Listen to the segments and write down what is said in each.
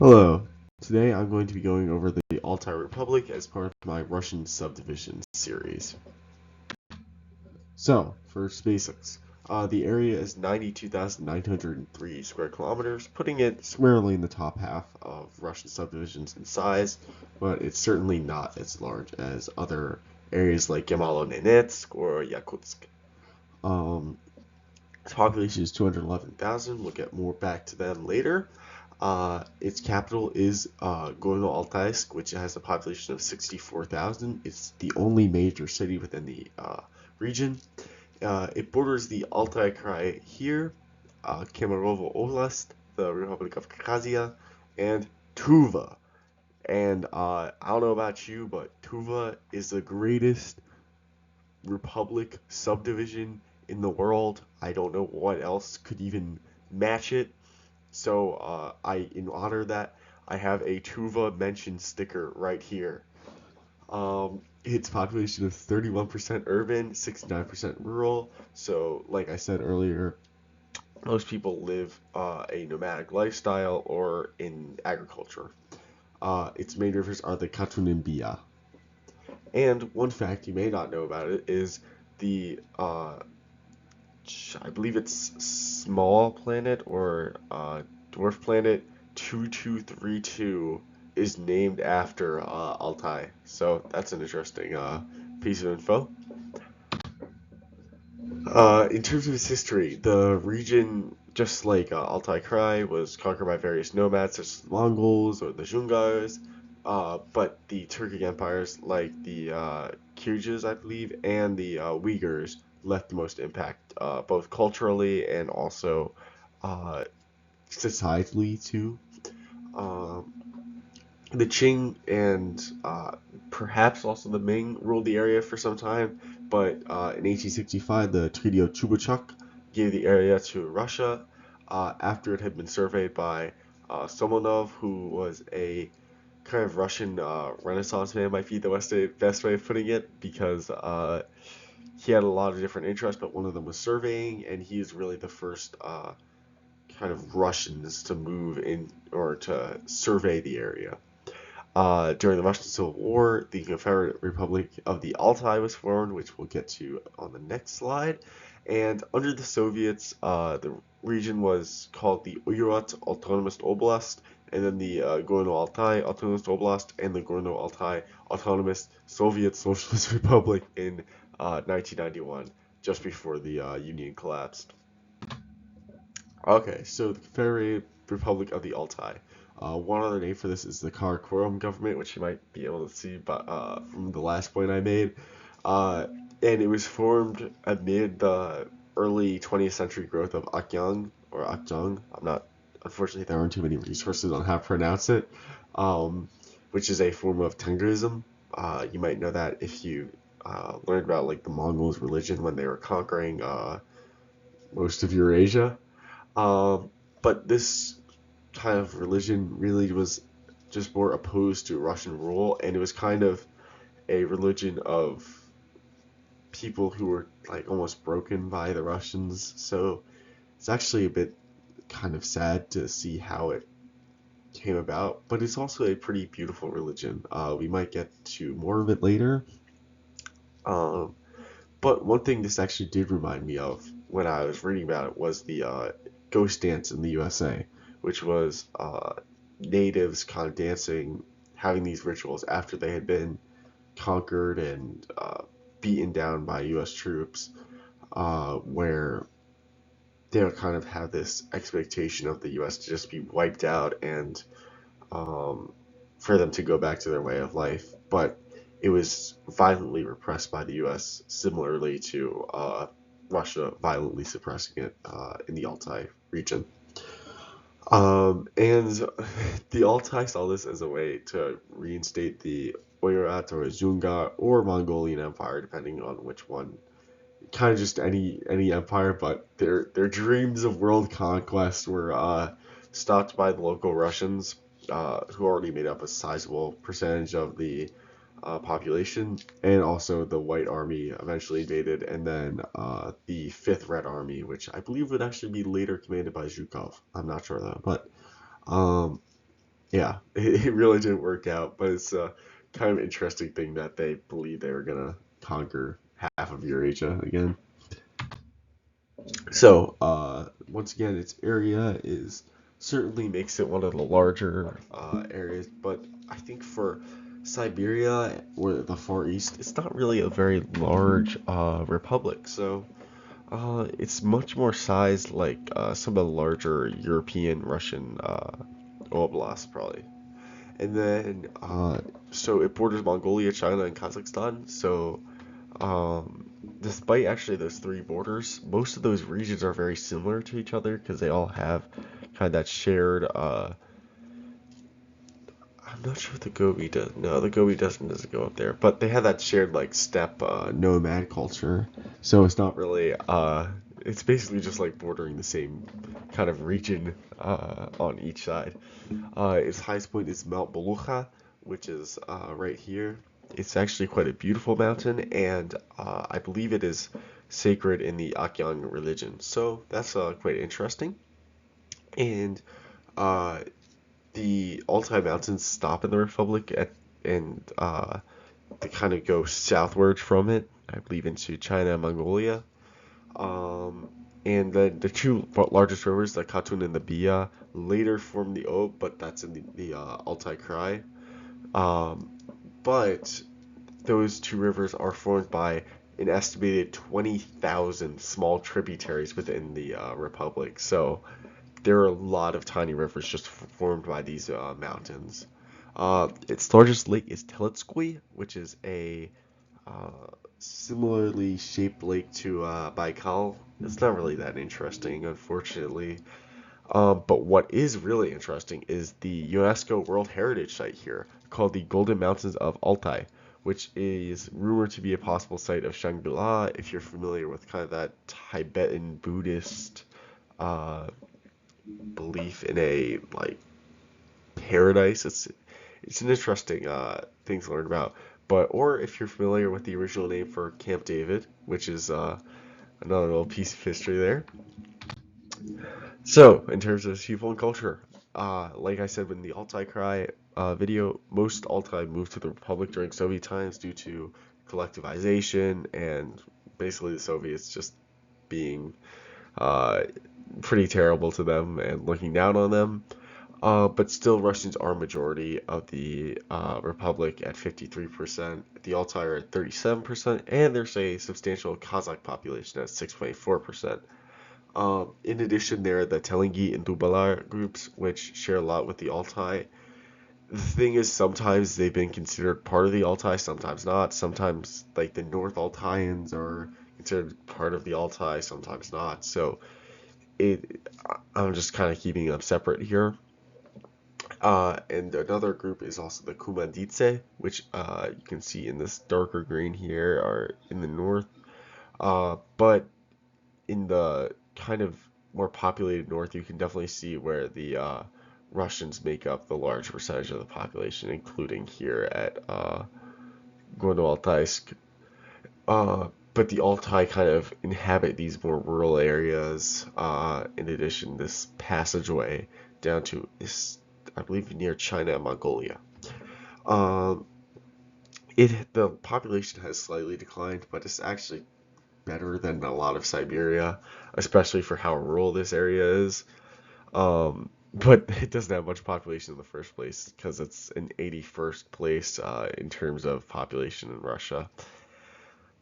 Hello. Today I'm going to be going over the Altai Republic as part of my Russian Subdivisions series. So, first basics. The area is 92,903 square kilometers, putting it squarely in the top half of Russian subdivisions in size, but it's certainly not as large as other areas like Yamalo-Nenetsk or Yakutsk. Its population is 211,000. We'll get more back to them later. Its capital is Gorno-Altaysk, which has a population of 64,000. It's the only major city within the region. It borders the Altai Krai here, Kemerovo Oblast, the Republic of Khazia, and Tuva. And I don't know about you, but Tuva is the greatest republic subdivision in the world. I don't know what else could even match it. So in honor of that, I have a Tuva mention sticker right here. Its population is 31% urban, 69% rural. So, like I said earlier, most people live a nomadic lifestyle or in agriculture. Its main rivers are the Katun and Bia. And one fact you may not know about it is the I believe it's small planet or dwarf planet 2232 is named after Altai. So that's an interesting piece of info. In terms of its history, the region, just like Altai Krai, was conquered by various nomads such as the Mongols or the Zhungars, but the Turkic empires like the Kyrgyz, I believe, and the Uyghurs left the most impact, both culturally and also societally too. Um, the Qing and perhaps also the Ming ruled the area for some time, but in 1865 the Treaty of Chubachuk gave the area to Russia after it had been surveyed by Somonov, who was a kind of Russian Renaissance man, might be the best way of putting it, because he had a lot of different interests, but one of them was surveying, and he is really the first kind of Russians to move in or to survey the area. During the Russian Civil War, the Confederate Republic of the Altai was formed, which we'll get to on the next slide. And under the Soviets, the region was called the Uyghur Autonomous Oblast, and then the Gorno-Altai Autonomous Oblast, and the Gorno-Altai Autonomous Soviet Socialist Republic in 1991, just before the Union collapsed. Okay, so the Confederate Republic of the Altai. One other name for this is the Karakorum government, which you might be able to see from the last point I made. And it was formed amid the early 20th century growth of Akyang or Akjang. Unfortunately, there aren't too many resources on how to pronounce it, which is a form of Tengrism. You might know that if you learned about like the Mongols' religion when they were conquering most of Eurasia. But this kind of religion really was just more opposed to Russian rule, and it was kind of a religion of people who were like almost broken by the Russians. So it's actually a bit kind of sad to see how it came about, but it's also a pretty beautiful religion. We might get to more of it later. But one thing this actually did remind me of when I was reading about it was the ghost dance in the USA, which was natives kind of dancing, having these rituals after they had been conquered and beaten down by U.S. troops, where they would kind of have this expectation of the U.S. to just be wiped out and for them to go back to their way of life. But it was violently repressed by the U.S., similarly to Russia violently suppressing it in the Altai region. And the Altai saw this as a way to reinstate the Oirat or Zunga or Mongolian Empire, depending on which one. Kind of just any empire, but their dreams of world conquest were stopped by the local Russians, who already made up a sizable percentage of the population, and also the White Army eventually invaded, and then the Fifth Red Army, which I believe would actually be later commanded by Zhukov. I'm not sure though, but um, Yeah, it really didn't work out, but it's a kind of interesting thing that they believe they were gonna conquer half of Eurasia again. So, once again, its area is certainly makes it one of the larger areas, but I think for Siberia or the Far East, it's not really a very large republic. So, it's much more sized like some of the larger European Russian oblasts, probably. And then, so it borders Mongolia, China, and Kazakhstan. So, despite actually those three borders, most of those regions are very similar to each other because they all have kind of that shared. I'm not sure if the Gobi does. No, the Gobi doesn't go up there, but they have that shared like steppe nomad culture. So it's not really. It's basically just like bordering the same kind of region on each side. Its highest point is Mount Beluga, which is right here. It's actually quite a beautiful mountain, and I believe it is sacred in the Akyang religion. So that's quite interesting. And uh, the Altai Mountains stop in the Republic and they kind of go southward from it, I believe, into China and Mongolia. Um, and the two largest rivers, the Katun and the Bia, later formed the Ob, but that's in the Altai Krai. Um, but those two rivers are formed by an estimated 20,000 small tributaries within the Republic. So there are a lot of tiny rivers just formed by these mountains. Its largest lake is Telitskoy, which is a uh, similarly shaped lake to Baikal. It's not really that interesting, unfortunately. But what is really interesting is the UNESCO World Heritage Site here, called the Golden Mountains of Altai, which is rumored to be a possible site of Shangri-La, if you're familiar with kind of that Tibetan Buddhist uh, belief in a like paradise. It's an interesting thing to learn about. But or if you're familiar with the original name for Camp David, which is another little piece of history there. So in terms of people and culture, like I said in the Altai Cry video, most Altai moved to the Republic during Soviet times due to collectivization and basically the Soviets just being uh, pretty terrible to them and looking down on them. But still, Russians are majority of the Republic at 53%. The Altai are at 37%, and there's a substantial Kazakh population at 6.4%. In addition, there are the Telengi and Dubalar groups, which share a lot with the Altai. The thing is, sometimes they've been considered part of the Altai, sometimes not. Sometimes, like the North Altaians are considered part of the Altai, sometimes not. So I'm just kind of keeping them separate here. And another group is also the Kumanditse, which you can see in this darker green here, are in the north. But in the kind of more populated north, you can definitely see where the Russians make up the large percentage of the population, including here at Gorno-Altaisk. But the Altai kind of inhabit these more rural areas. In addition, this passageway down to is, I believe, near China and Mongolia. Um, the population has slightly declined, but it's actually better than a lot of Siberia, especially for how rural this area is. But it doesn't have much population in the first place because it's an 81st place in terms of population in Russia.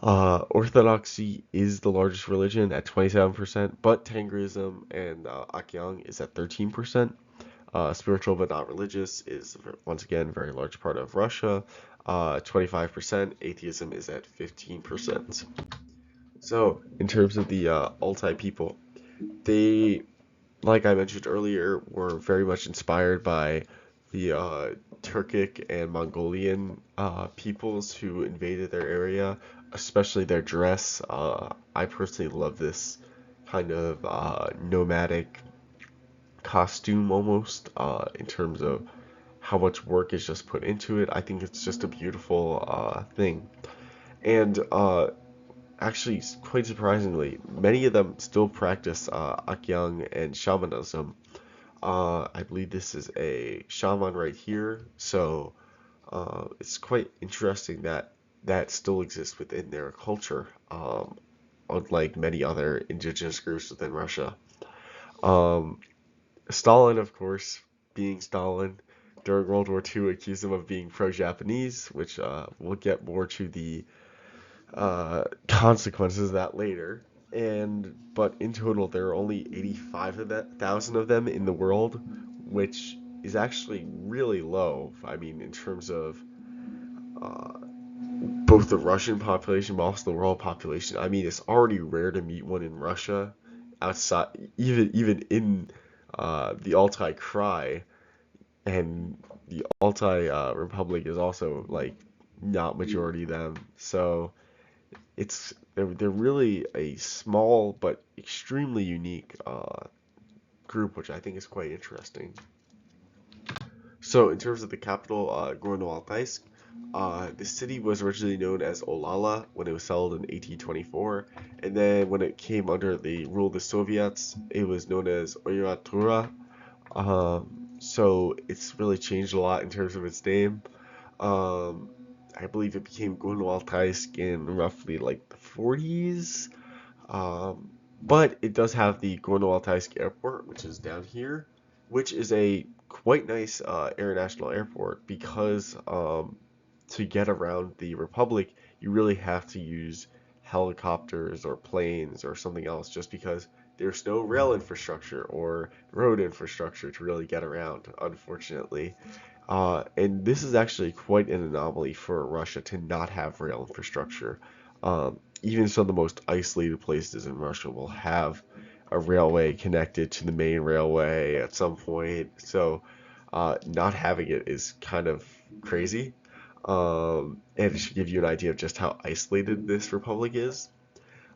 Orthodoxy is the largest religion at 27%, but Tengrism and Akyang is at 13%. Spiritual but not religious is once again a very large part of Russia. 25%. Atheism is at 15%. So, in terms of the Altai people, they, like I mentioned earlier, were very much inspired by the Turkic and Mongolian peoples who invaded their area, especially their dress. I personally love this kind of nomadic costume almost in terms of how much work is just put into it. I think it's just a beautiful thing. And actually, quite surprisingly, many of them still practice Akyang and shamanism. I believe this is a shaman right here, so it's quite interesting that that still exists within their culture, unlike many other indigenous groups within Russia. Um, Stalin, of course, being Stalin, during World War II, accused him of being pro-Japanese, which we'll get more to the consequences of that later. But in total, there are only 85,000 of them in the world, which is actually really low. I mean, in terms of uh, both the Russian population, but also the world population. I mean, it's already rare to meet one in Russia, outside even in the Altai Krai, and the Altai Republic is also like not majority of them. So they're really a small but extremely unique group, which I think is quite interesting. So in terms of the capital, Gorno-Altaysk, the city was originally known as Olala when it was settled in 1824, and then when it came under the rule of the Soviets, it was known as Oiratura. So it's really changed a lot in terms of its name. Um, I believe it became Gorno-Altaysk in roughly like the 40s. Um, but it does have the Gorno-Altaysk Airport, which is down here, which is a quite nice international airport because to get around the Republic, you really have to use helicopters or planes or something else just because there's no rail infrastructure or road infrastructure to really get around, unfortunately. And this is actually quite an anomaly for Russia to not have rail infrastructure. Even some of the most isolated places in Russia will have a railway connected to the main railway at some point. So, not having it is kind of crazy. And it should give you an idea of just how isolated this republic is.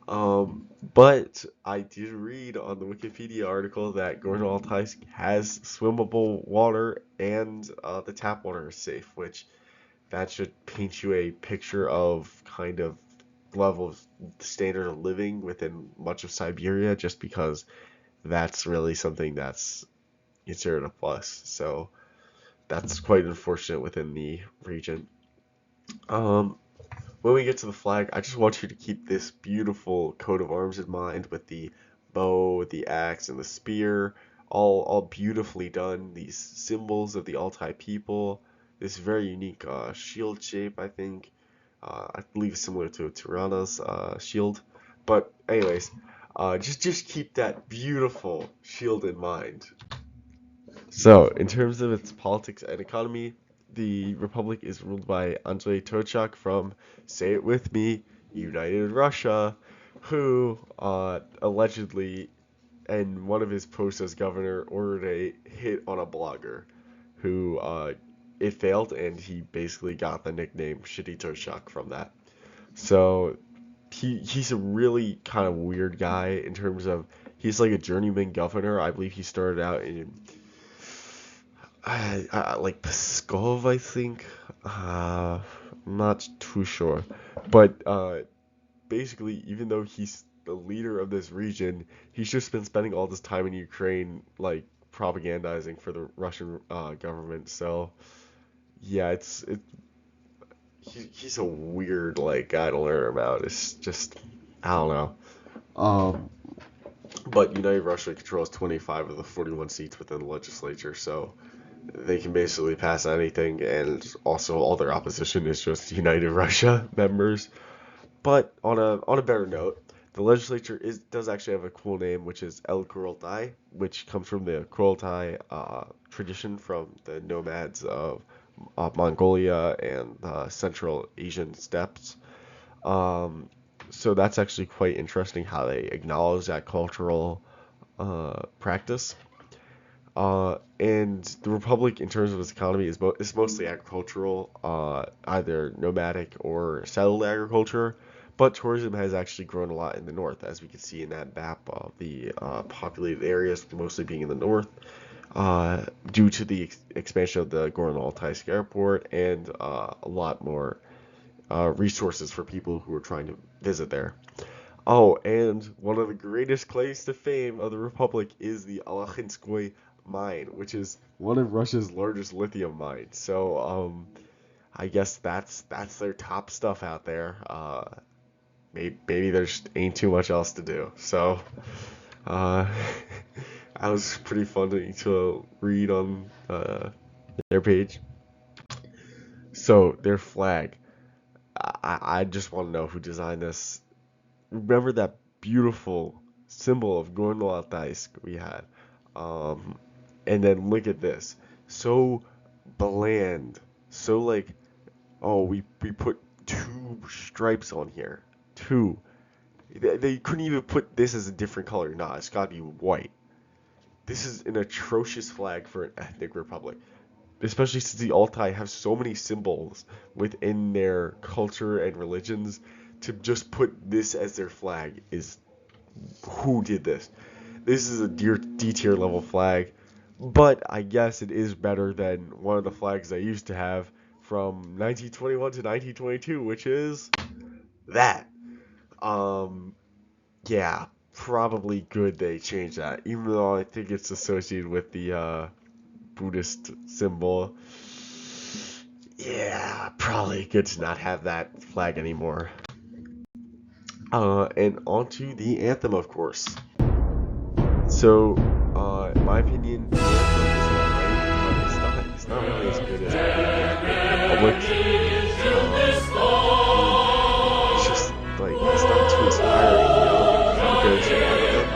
But I did read on the Wikipedia article that Gorno-Altaysk has swimmable water and the tap water is safe, which that should paint you a picture of kind of level of standard of living within much of Siberia, just because that's really something that's considered a plus. So that's quite unfortunate within the region. Um, when we get to the flag, I just want you to keep this beautiful coat of arms in mind with the bow, the axe, and the spear, all beautifully done. These symbols of the Altai people, this very unique shield shape, I think. I believe similar to Tirana's shield. But anyways, just keep that beautiful shield in mind. So, in terms of its politics and economy, the Republic is ruled by Andrei Tochak from, say it with me, United Russia, who allegedly, in one of his posts as governor, ordered a hit on a blogger who it failed, and he basically got the nickname Shitty Tochak from that. So, he's a really kind of weird guy in terms of he's like a journeyman governor. I believe he started out in like Pskov, I think. I'm not too sure, but basically, even though he's the leader of this region, he's just been spending all this time in Ukraine, like propagandizing for the Russian government. So yeah, he's a weird like guy to learn about. It's just I don't know. Um, but United Russia controls 25 of the 41 seats within the legislature, so they can basically pass anything, and also all their opposition is just United Russia members. But on a better note, the legislature does actually have a cool name, which is El Kurultai, which comes from the Kurultai tradition from the nomads of Mongolia and Central Asian steppes. Um, so that's actually quite interesting how they acknowledge that cultural practice. And the republic, in terms of its economy, is mostly agricultural, either nomadic or settled agriculture. But tourism has actually grown a lot in the north, as we can see in that map of the populated areas, mostly being in the north, due to the expansion of the Gorno-Altaysk airport and a lot more resources for people who are trying to visit there. Oh, and one of the greatest claims to fame of the Republic is the Alakhinskoye mine, which is one of Russia's largest lithium mines. So I guess that's their top stuff out there. Maybe there just ain't too much else to do. So uh, that was pretty fun to read on their page. So their flag, I just want to know who designed this. Remember that beautiful symbol of Gorno-Altaisk we had, and then look at this, so bland, so like, oh, we put two stripes on here, two. They couldn't even put this as a different color. Nah, it's gotta be white. This is an atrocious flag for an ethnic republic, especially since the Altai have so many symbols within their culture and religions. To just put this as their flag is, who did this? This is a D tier level flag, but I guess it is better than one of the flags I used to have from 1921 to 1922, which is that. Yeah, probably good they changed that, even though I think it's associated with the Buddhist symbol. Yeah, probably good to not have that flag anymore. And onto the anthem, of course. So, in my opinion, the anthem is alright, but it's not really as good as the Republic. It's just like it's not too inspiring, compared to the anthem.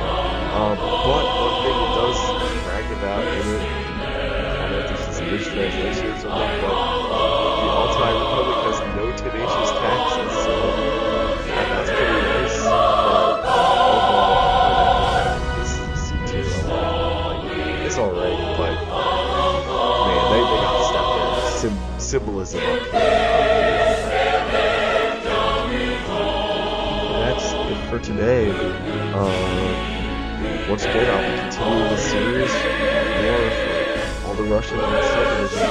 But one thing it does brag about in it, I don't know if this is a mistranslation or something, but the Altai Republic has no tenacious taxes, so that's pretty nice. But overall, this is a C tier level. Like, it's alright, but man, they got to step their symbolism up here. That's it for today. Once again, I'll be continuing the series more for all the Russian subdivisions